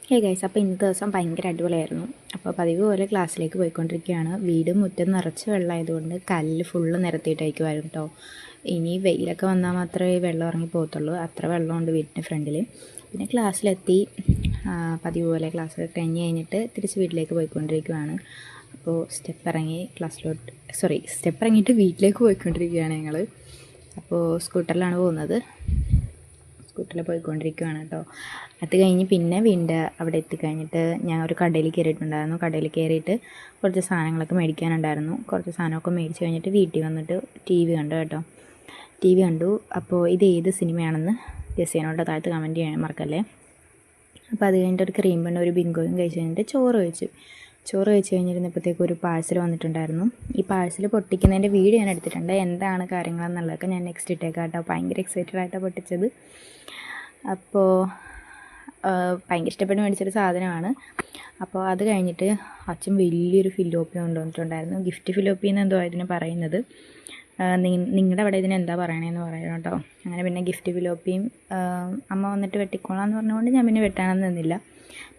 Hey guys, അപ്പോൾ ഇന്നത്തെ ദിവസം ഭയങ്കര അടിപൊളിയായിരുന്നു. അപ്പോൾ പതിവ് പോലെ ക്ലാസ്സിലേക്ക് പോയിക്കൊണ്ടിരിക്കുകയാണ്. വീട് മുറ്റം നിറച്ച് വെള്ളമായതുകൊണ്ട് കല്ല് ഫുള്ള് നിരത്തിയിട്ടേക്കുമായിരുന്നു കേട്ടോ. ഇനി വെയിലൊക്കെ വന്നാൽ മാത്രമേ വെള്ളം ഇറങ്ങി പോകത്തുള്ളൂ, അത്ര വെള്ളമുണ്ട് വീടിൻ്റെ ഫ്രണ്ടിൽ. പിന്നെ ക്ലാസ്സിലെത്തി, പതിവ് പോലെ ക്ലാസ് കഴിഞ്ഞിട്ട് തിരിച്ച് വീട്ടിലേക്ക് പോയിക്കൊണ്ടിരിക്കുകയാണ്. അപ്പോൾ സ്റ്റെപ്പ് ഇറങ്ങിയിട്ട് വീട്ടിലേക്ക് പോയിക്കൊണ്ടിരിക്കുകയാണ് ഞങ്ങൾ. അപ്പോൾ സ്കൂട്ടറിലാണ് പോകുന്നത്. സ്കൂട്ടറിൽ പോയിക്കൊണ്ടിരിക്കുകയാണ് കേട്ടോ. അത് കഴിഞ്ഞ് പിന്നെ വീണ്ടും അവിടെ എത്തിക്കഴിഞ്ഞിട്ട് ഞാൻ ഒരു കടയിൽ കയറിയിട്ടുണ്ടായിരുന്നു. കടയിൽ കയറിയിട്ട് കുറച്ച് സാധനങ്ങളൊക്കെ മേടിക്കാനുണ്ടായിരുന്നു. കുറച്ച് സാധനമൊക്കെ മേടിച്ച് കഴിഞ്ഞിട്ട് വീട്ടിൽ വന്നിട്ട് ടി വി കണ്ടു കേട്ടോ. ടി വി കണ്ടു. അപ്പോൾ ഇത് ഏത് സിനിമയാണെന്ന് ഗസ് ചെയ്യാനോട്ട് താഴത്ത് കമൻറ്റ് ചെയ്യാൻ മറക്കല്ലേ. അപ്പോൾ അത് കഴിഞ്ഞിട്ട് ഒരു ക്രീം ബണ്ണും ഒരു ബിങ്കോയും കഴിച്ച് കഴിഞ്ഞിട്ട് ചോറ് കഴിച്ച് കഴിഞ്ഞിരുന്നപ്പോഴത്തേക്കും ഒരു പാഴ്സൽ വന്നിട്ടുണ്ടായിരുന്നു. ഈ പാഴ്സൽ പൊട്ടിക്കുന്നതിൻ്റെ വീഡിയോ ഞാൻ എടുത്തിട്ടുണ്ട്. എന്താണ് കാര്യങ്ങളെന്നുള്ളതൊക്കെ ഞാൻ നെക്സ്റ്റ് ഇട്ടേക്കാം കേട്ടോ. ഭയങ്കര എക്സൈറ്റഡ് ആയിട്ടാണ് പൊട്ടിച്ചത്. അപ്പോൾ ഭയങ്കര ഇഷ്ടപ്പെട്ട് മേടിച്ചൊരു സാധനമാണ്. അപ്പോൾ അത് കഴിഞ്ഞിട്ട് അച്ഛൻ വലിയൊരു ഫിലോപ്പി കൊണ്ടുവന്നിട്ടുണ്ടായിരുന്നു. ഗിഫ്റ്റ് ഫിലോപ്പി എന്ന് എന്തോ ഇതിന് പറയുന്നത്. നിങ്ങളുടെ അവിടെ ഇതിന് എന്താ പറയണതെന്ന് പറയണം കേട്ടോ. അങ്ങനെ പിന്നെ ഗിഫ്റ്റ് ഫിലോപ്പിയും അമ്മ വന്നിട്ട് വെട്ടിക്കോളാമെന്ന് പറഞ്ഞുകൊണ്ട് ഞാൻ പിന്നെ വെട്ടാനൊന്നും നിന്നില്ല.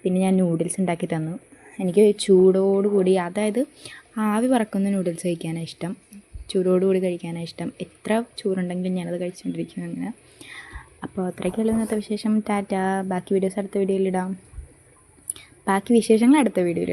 പിന്നെ ഞാൻ നൂഡിൽസ് ഉണ്ടാക്കി തന്നു. എനിക്ക് ചൂടോടുകൂടി, അതായത് ആവി പറക്കുന്ന നൂഡിൽസ് കഴിക്കാനാണ് ഇഷ്ടം. ചൂടോടുകൂടി കഴിക്കാനാണ് ഇഷ്ടം. എത്ര ചൂടുണ്ടെങ്കിലും ഞാനത് കഴിച്ചുകൊണ്ടിരിക്കും അങ്ങനെ. അപ്പോൾ അത്രയ്ക്കുള്ള ഇന്നത്തെ വിശേഷം. ടാറ്റ. ബാക്കി വീഡിയോസ് അടുത്ത വീഡിയോയിലിടാം. ബാക്കി വിശേഷങ്ങൾ അടുത്ത വീഡിയോയിൽ